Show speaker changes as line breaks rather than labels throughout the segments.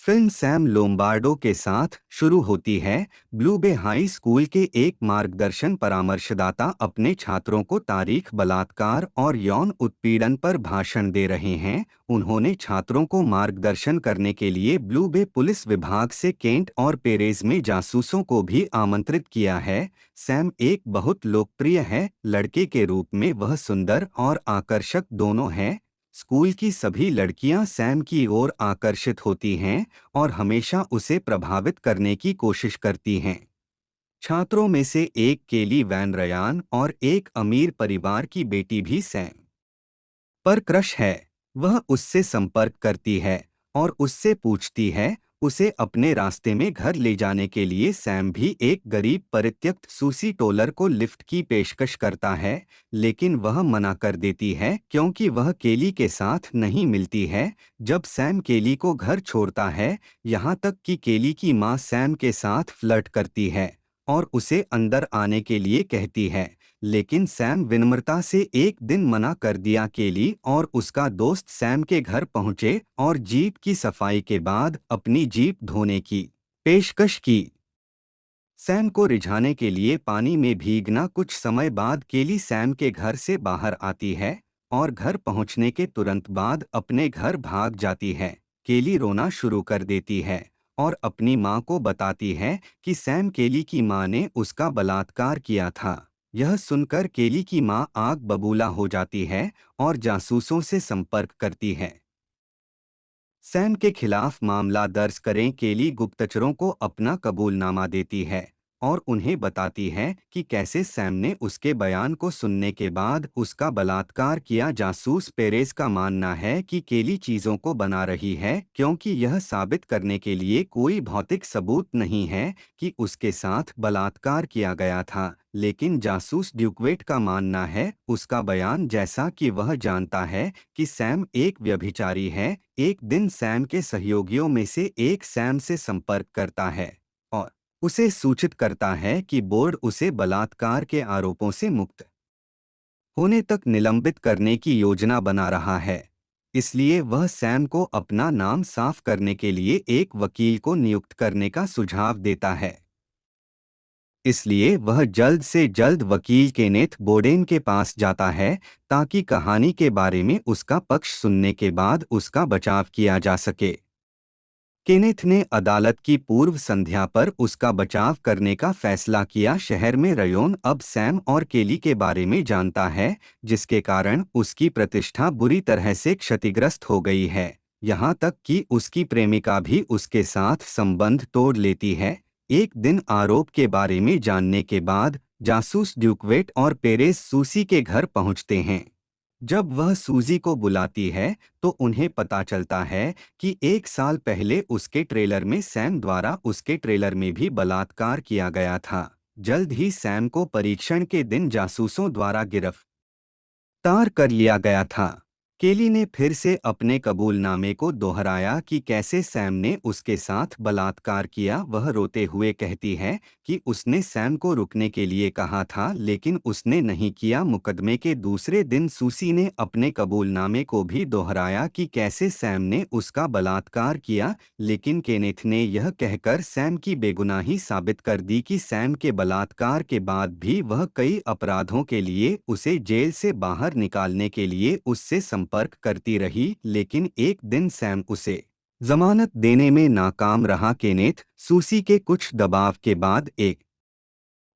Film Sam लोम्बार्डो के साथ शुरू होती है। ब्लू बे हाई स्कूल के एक मार्गदर्शन परामर्शदाता अपने छात्रों को तारीख बलात्कार और यौन उत्पीड़न पर भाषण दे रहे हैं। उन्होंने छात्रों को मार्गदर्शन करने के लिए ब्लू बे पुलिस विभाग से केंट और पेरेज में जासूसों को भी आमंत्रित किया है। सैम एक बहुत लोकप्रिय है लड़के के रूप में। वह सुंदर और आकर्षक दोनों है। स्कूल की सभी लड़कियां सैम की ओर आकर्षित होती हैं और हमेशा उसे प्रभावित करने की कोशिश करती हैं। छात्रों में से एक केली वैन रयान और एक अमीर परिवार की बेटी भी सैम पर क्रश है। वह उससे संपर्क करती है और उससे पूछती है। उसे अपने रास्ते में घर ले जाने के लिए सैम भी एक गरीब परित्यक्त सूसी टोलर को लिफ्ट की पेशकश करता है, लेकिन वह मना कर देती है क्योंकि वह केली के साथ नहीं मिलती है। जब सैम केली को घर छोड़ता है, यहाँ तक कि केली की माँ सैम के साथ फ्लर्ट करती है और उसे अंदर आने के लिए कहती है, लेकिन सैम विनम्रता से एक दिन मना कर दिया। केली और उसका दोस्त सैम के घर पहुंचे और जीप की सफाई के बाद अपनी जीप धोने की पेशकश की। सैम को रिझाने के लिए पानी में भीगना। कुछ समय बाद केली सैम के घर से बाहर आती है और घर पहुंचने के तुरंत बाद अपने घर भाग जाती है। केली रोना शुरू कर देती है और अपनी माँ को बताती है कि सैम केली की माँ ने उसका बलात्कार किया था। यह सुनकर केली की माँ आग बबूला हो जाती है और जासूसों से संपर्क करती है। सैम के खिलाफ मामला दर्ज करें। केली गुप्तचरों को अपना कबूलनामा देती है और उन्हें बताती है कि कैसे सैम ने उसके बयान को सुनने के बाद उसका बलात्कार किया। जासूस पेरेस का मानना है कि केली चीजों को बना रही है क्योंकि यह साबित करने के लिए कोई भौतिक सबूत नहीं है कि उसके साथ बलात्कार किया गया था, लेकिन जासूस ड्यूकवेट का मानना है उसका बयान जैसा कि वह जानता है कि सैम एक व्यभिचारी है। एक दिन सैम के सहयोगियों में से एक सैम से संपर्क करता है और उसे सूचित करता है कि बोर्ड उसे बलात्कार के आरोपों से मुक्त होने तक निलंबित करने की योजना बना रहा है। इसलिए वह सैम को अपना नाम साफ करने के लिए एक वकील को नियुक्त करने का सुझाव देता है। इसलिए वह जल्द से जल्द वकील केनेथ बोडेन के पास जाता है ताकि कहानी के बारे में उसका पक्ष सुनने के बाद उसका बचाव किया जा सके। केनेथ ने अदालत की पूर्व संध्या पर उसका बचाव करने का फैसला किया। शहर में रयोन अब सैम और केली के बारे में जानता है, जिसके कारण उसकी प्रतिष्ठा बुरी तरह से क्षतिग्रस्त हो गई है। यहाँ तक कि उसकी प्रेमिका भी उसके साथ संबंध तोड़ लेती है। एक दिन आरोप के बारे में जानने के बाद जासूस ड्यूकवेट और पेरेस सूसी के घर पहुंचते हैं। जब वह सूजी को बुलाती है तो उन्हें पता चलता है कि एक साल पहले उसके ट्रेलर में सैम द्वारा उसके ट्रेलर में भी बलात्कार किया गया था। जल्द ही सैम को परीक्षण के दिन जासूसों द्वारा गिरफ्तार कर लिया गया था। केली ने फिर से अपने कबूलनामे को दोहराया कि कैसे सैम ने उसके साथ बलात्कार किया। वह रोते हुए कहती है कि उसने सैम को रुकने के लिए कहा था, लेकिन उसने नहीं किया। मुकदमे के दूसरे दिन सूसी ने अपने कबूलनामे को भी दोहराया कि कैसे सैम ने उसका बलात्कार किया, लेकिन केनेथ ने यह कहकर सैम की बेगुनाही साबित कर दी कि सैम के बलात्कार के बाद भी वह कई अपराधों के लिए उसे जेल से बाहर निकालने के लिए उससे संपर्क करती रही, लेकिन एक दिन सैम उसे जमानत देने में नाकाम रहा। केनेथ सूसी के कुछ दबाव के बाद एक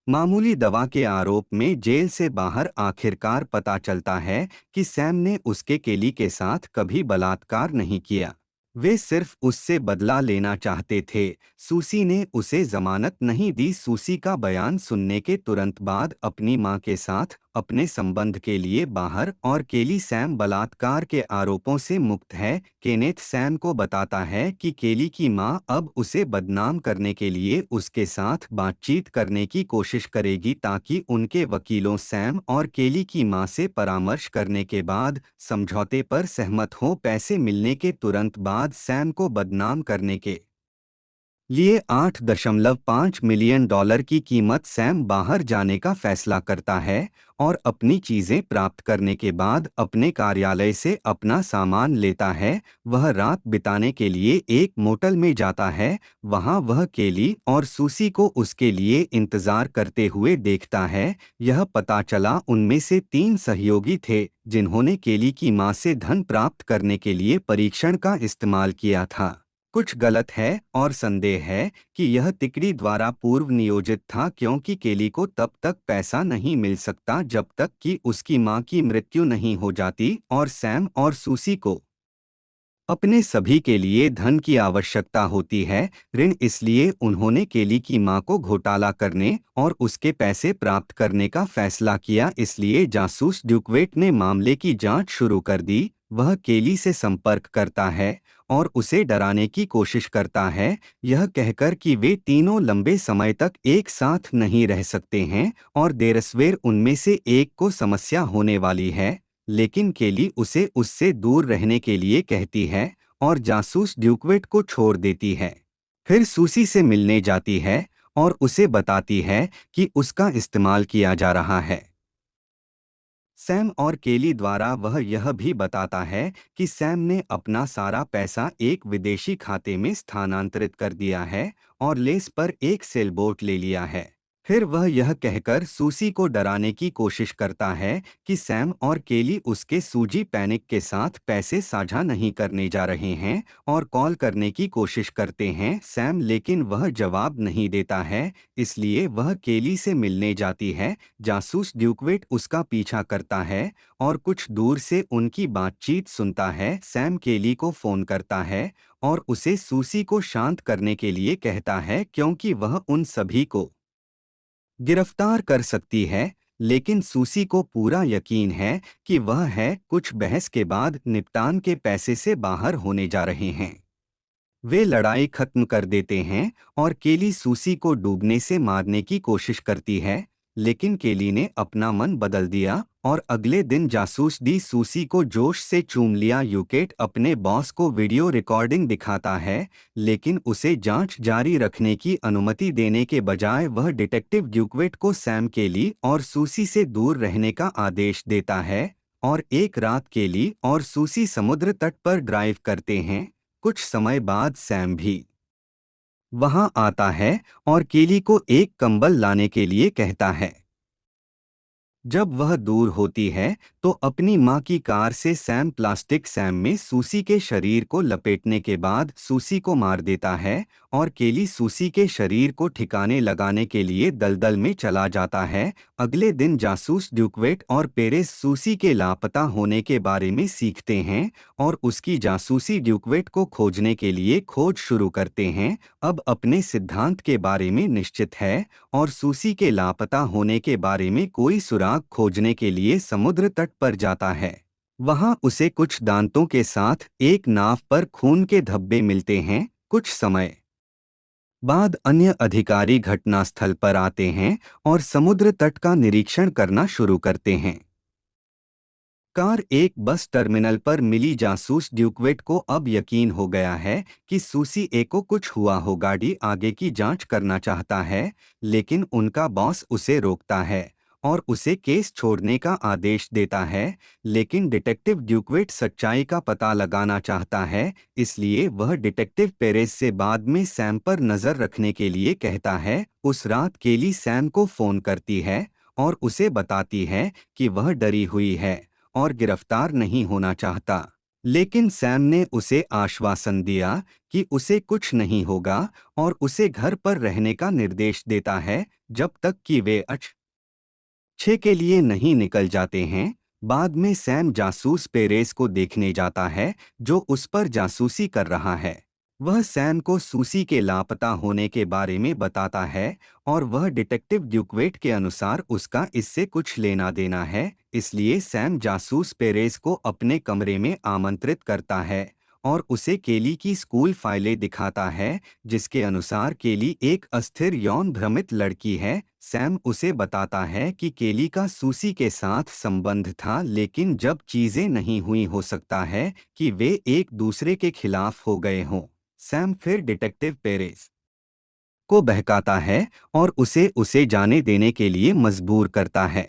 मामूली दवा के आरोप में जेल से बाहर आखिरकार पता चलता है कि सैम ने उसके केली के साथ कभी बलात्कार नहीं किया। वे सिर्फ उससे बदला लेना चाहते थे। सूसी ने उसे जमानत नहीं दी। सूसी का बयान सुनने के तुरंत बाद अपनी मां के साथ अपने संबंध के लिए बाहर और केली सैम बलात्कार के आरोपों से मुक्त है। केनेथ सैम को बताता है कि केली की मां अब उसे बदनाम करने के लिए उसके साथ बातचीत करने की कोशिश करेगी ताकि उनके वकीलों सैम और केली की मां से परामर्श करने के बाद समझौते पर सहमत हों। पैसे मिलने के तुरंत बाद सैम को बदनाम करने के लिए 8.5 मिलियन डॉलर की कीमत सैम बाहर जाने का फैसला करता है और अपनी चीजें प्राप्त करने के बाद अपने कार्यालय से अपना सामान लेता है। वह रात बिताने के लिए एक मोटल में जाता है। वहां वह केली और सूसी को उसके लिए इंतजार करते हुए देखता है। यह पता चला उनमें से 3 सहयोगी थे जिन्होंने केली की मां से धन प्राप्त करने के लिए परीक्षण का इस्तेमाल किया था। कुछ गलत है और संदेह है कि यह तिकड़ी द्वारा पूर्व नियोजित था, क्योंकि केली को तब तक पैसा नहीं मिल सकता जब तक कि उसकी मां की मृत्यु नहीं हो जाती, और सैम और सूसी को अपने सभी के लिए धन की आवश्यकता होती है। ऋण इसलिए उन्होंने केली की मां को घोटाला करने और उसके पैसे प्राप्त करने का फैसला किया। इसलिए जासूस ड्यूकवेट ने मामले की जांच शुरू कर दी। वह केली से संपर्क करता है और उसे डराने की कोशिश करता है, यह कहकर कि वे तीनों लंबे समय तक एक साथ नहीं रह सकते हैं और देरसवेर उनमें से एक को समस्या होने वाली है। लेकिन केली उसे उससे दूर रहने के लिए कहती है और जासूस ड्यूकवेट को छोड़ देती है। फिर सूसी से मिलने जाती है और उसे बताती है कि उसका इस्तेमाल किया जा रहा है। सैम और केली द्वारा वह यह भी बताता है कि सैम ने अपना सारा पैसा एक विदेशी खाते में स्थानांतरित कर दिया है और लेस पर एक सेलबोट ले लिया है। फिर वह यह कहकर सूसी को डराने की कोशिश करता है कि सैम और केली उसके सूजी पैनिक के साथ पैसे साझा नहीं करने जा रहे हैं और कॉल करने की कोशिश करते हैं सैम, लेकिन वह जवाब नहीं देता है। इसलिए वह केली से मिलने जाती है। जासूस ड्यूकवेट उसका पीछा करता है और कुछ दूर से उनकी बातचीत सुनता है। सैम केली को फोन करता है और उसे सूसी को शांत करने के लिए कहता है, क्योंकि वह उन सभी को गिरफ्तार कर सकती है। लेकिन सूसी को पूरा यकीन है कि वह है कुछ बहस के बाद निपटान के पैसे से बाहर होने जा रहे हैं। वे लड़ाई खत्म कर देते हैं और केली सूसी को डूबने से मारने की कोशिश करती है, लेकिन केली ने अपना मन बदल दिया और अगले दिन जासूस डी सूसी को जोश से चूम लिया। यूकेट अपने बॉस को वीडियो रिकॉर्डिंग दिखाता है, लेकिन उसे जांच जारी रखने की अनुमति देने के बजाय वह डिटेक्टिव ड्यूकवेट को सैम, केली और सूसी से दूर रहने का आदेश देता है। और एक रात केली और सूसी समुद्र तट पर ड्राइव करते हैं। कुछ समय बाद सैम भी वहां आता है और केली को एक कंबल लाने के लिए कहता है। जब वह दूर होती है तो अपनी मां की कार से सैम प्लास्टिक सैम में सूसी के शरीर को लपेटने के बाद सूसी को मार देता है और केली सूसी के शरीर को ठिकाने लगाने के लिए दलदल में चला जाता है। अगले दिन जासूस ड्यूकवेट और पेरेस सूसी के लापता होने के बारे में सीखते हैं और उसकी जासूसी ड्यूकवेट को खोजने के लिए खोज शुरू करते हैं। अब अपने सिद्धांत के बारे में निश्चित है और सूसी के लापता होने के बारे में कोई सुराग खोजने के लिए समुद्र तट पर जाता है। वहां उसे कुछ दांतों के साथ एक नाव पर खून के धब्बे मिलते हैं। कुछ समय बाद अन्य अधिकारी घटनास्थल पर आते हैं और समुद्र तट का निरीक्षण करना शुरू करते हैं। कार एक बस टर्मिनल पर मिली। जासूस ड्यूकवेट को अब यकीन हो गया है कि सूसी ए को कुछ हुआ हो। गाड़ी आगे की जांच करना चाहता है, लेकिन उनका बॉस उसे रोकता है और उसे केस छोड़ने का आदेश देता है। लेकिन डिटेक्टिव ड्यूकवेट सच्चाई का पता लगाना चाहता है, इसलिए वह डिटेक्टिव पेरेस से बाद में सैम पर नजर रखने के लिए कहता है। उस रात केली सैम को फोन करती है और उसे बताती है कि वह डरी हुई है और गिरफ्तार नहीं होना चाहता। लेकिन सैम ने उसे आश्वासन दिया कि उसे कुछ नहीं होगा और उसे घर पर रहने का निर्देश देता है जब तक कि वे अच्छे के लिए नहीं निकल जाते हैं। बाद में सैम जासूस पेरेस को देखने जाता है जो उस पर जासूसी कर रहा है। वह सैम को सूसी के लापता होने के बारे में बताता है और वह डिटेक्टिव ड्यूकवेट के अनुसार उसका इससे कुछ लेना देना है। इसलिए सैम जासूस पेरेस को अपने कमरे में आमंत्रित करता है और उसे केली की स्कूल फाइलें दिखाता है, जिसके अनुसार केली एक अस्थिर यौन भ्रमित लड़की है। सैम उसे बताता है कि केली का सूसी के साथ संबंध था, लेकिन जब चीजें नहीं हुई, हो सकता है कि वे एक दूसरे के खिलाफ हो गए हों। सैम फिर डिटेक्टिव पेरेस को बहकाता है और उसे उसे जाने देने के लिए मजबूर करता है।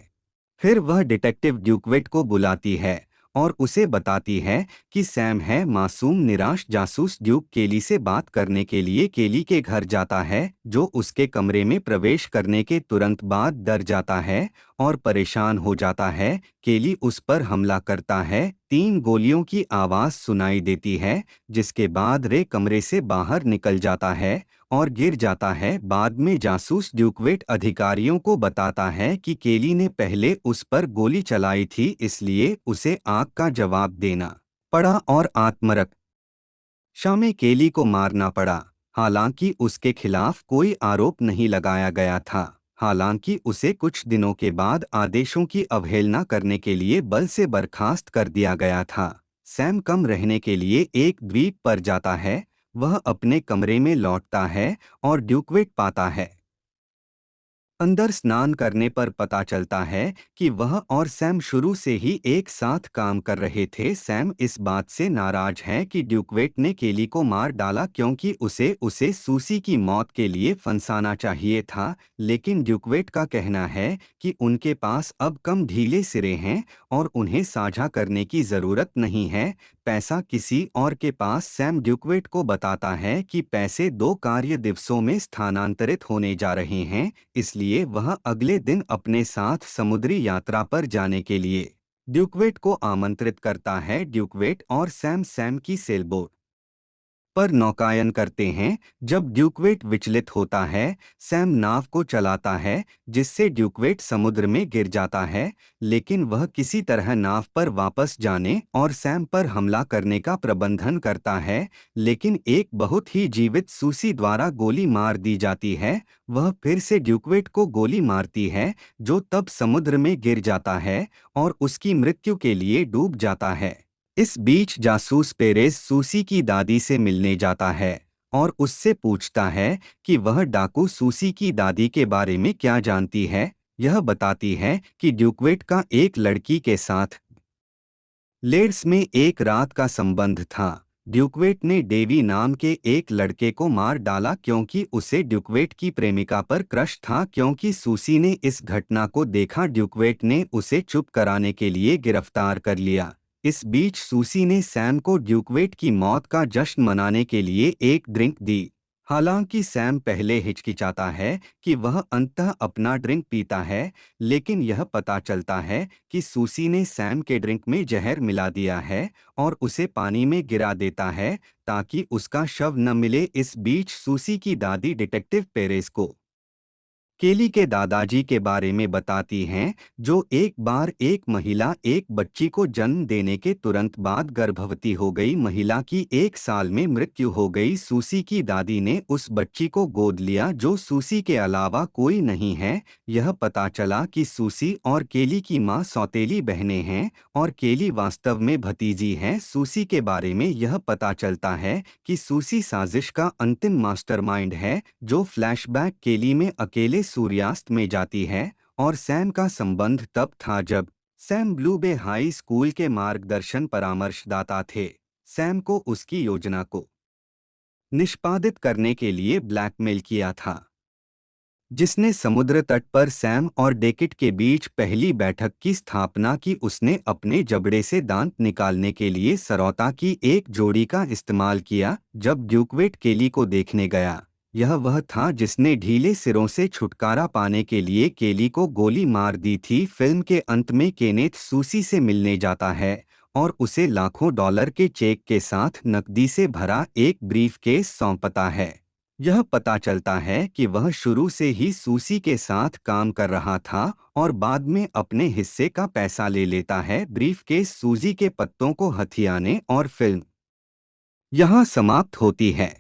फिर वह डिटेक्टिव ड्यूकविट को बुलाती है और उसे बताती है कि सैम है मासूम निराश जासूस। ड्यूक केली से बात करने के लिए केली के घर जाता है, जो उसके कमरे में प्रवेश करने के तुरंत बाद डर जाता है और परेशान हो जाता है। केली उस पर हमला करता है। 3 गोलियों की आवाज सुनाई देती है, जिसके बाद रे कमरे से बाहर निकल जाता है और गिर जाता है। बाद में जासूस ड्यूकविट अधिकारियों को बताता है कि केली ने पहले उस पर गोली चलाई थी, इसलिए उसे आग का जवाब देना पड़ा और आत्मरक्षा में केली को मारना पड़ा। हालांकि उसके खिलाफ कोई आरोप नहीं लगाया गया था। हालांकि उसे कुछ दिनों के बाद आदेशों की अवहेलना करने के लिए बल से बर्खास्त कर दिया गया था। सैम कम रहने के लिए एक द्वीप पर जाता है। वह अपने कमरे में लौटता है और ड्यूकविट पाता है। अंदर स्नान करने पर पता चलता है कि वह और सैम शुरू से ही एक साथ काम कर रहे थे। सैम इस बात से नाराज है कि ड्यूकविट ने केली को मार डाला, क्योंकि उसे उसे सूसी की मौत के लिए फंसाना चाहिए था। लेकिन ड्यूकविट का कहना है कि उनके पास अब कम ढीले सिरे हैं और उन्हें साझा करने की जरूरत नहीं है। पैसा किसी और के पास। सैम ड्यूकविट को बताता है कि पैसे 2 कार्य दिवसों में स्थानांतरित होने जा रहे हैं, इसलिए वह अगले दिन अपने साथ समुद्री यात्रा पर जाने के लिए ड्यूकविट को आमंत्रित करता है। ड्यूकविट और सैम की सेलबोट पर नौकायन करते हैं। जब ड्यूकविट विचलित होता है, सैम नाव को चलाता है, जिससे ड्यूकविट समुद्र में गिर जाता है। लेकिन वह किसी तरह नाव पर वापस जाने और सैम पर हमला करने का प्रबंधन करता है। लेकिन एक बहुत ही जीवित सूसी द्वारा गोली मार दी जाती है। वह फिर से ड्यूकविट को गोली मारती है, जो तब समुद्र में गिर जाता है और उसकी मृत्यु के लिए डूब जाता है। इस बीच जासूस पेरेस सूसी की दादी से मिलने जाता है और उससे पूछता है कि वह डाकू सूसी की दादी के बारे में क्या जानती है। यह बताती है कि ड्यूकविट का एक लड़की के साथ लेड्स में एक रात का संबंध था। ड्यूकविट ने डेवी नाम के एक लड़के को मार डाला, क्योंकि उसे ड्यूकविट की प्रेमिका पर क्रश था। क्योंकि सूसी ने इस घटना को देखा, ड्यूकविट ने उसे चुप कराने के लिए गिरफ्तार कर लिया। इस बीच सूसी ने सैम को ड्यूकविट की मौत का जश्न मनाने के लिए एक ड्रिंक दी। हालांकि सैम पहले हिचकिचाता है कि वह अंततः अपना ड्रिंक पीता है, लेकिन यह पता चलता है कि सूसी ने सैम के ड्रिंक में जहर मिला दिया है और उसे पानी में गिरा देता है ताकि उसका शव न मिले। इस बीच सूसी की दादी डिटेक्टिव पेरेस को केली के दादाजी के बारे में बताती हैं, जो एक बार एक महिला एक बच्ची को जन्म देने के तुरंत बाद गर्भवती हो गई। महिला की 1 साल में मृत्यु हो गई। सूसी की दादी ने उस बच्ची को गोद लिया, जो सूसी के अलावा कोई नहीं है। यह पता चला कि सूसी और केली की मां सौतेली बहनें हैं और केली वास्तव में भतीजी हैं। सूसी के बारे में यह पता चलता है कि सूसी साजिश का अंतिम मास्टरमाइंड है, जो फ्लैशबैक केली में अकेले सूर्यास्त में जाती है। और सैम का संबंध तब था जब सैम ब्लू बे हाई स्कूल के मार्गदर्शन परामर्शदाता थे। सैम को उसकी योजना को निष्पादित करने के लिए ब्लैकमेल किया था, जिसने समुद्र तट पर सैम और डेकिट के बीच पहली बैठक की स्थापना की। उसने अपने जबड़े से दांत निकालने के लिए सरौता की एक जोड़ी का इस्तेमाल किया। जब ड्यूकविट केली को देखने गया, यह वह था जिसने ढीले सिरों से छुटकारा पाने के लिए केली को गोली मार दी थी। फिल्म के अंत में केनेथ सूसी से मिलने जाता है और उसे लाखों डॉलर के चेक के साथ नकदी से भरा एक ब्रीफकेस सौंपता है। यह पता चलता है कि वह शुरू से ही सूसी के साथ काम कर रहा था और बाद में अपने हिस्से का पैसा ले लेता है। ब्रीफकेस सूजी के पत्तों को हथियाने और फिल्म यहाँ समाप्त होती है।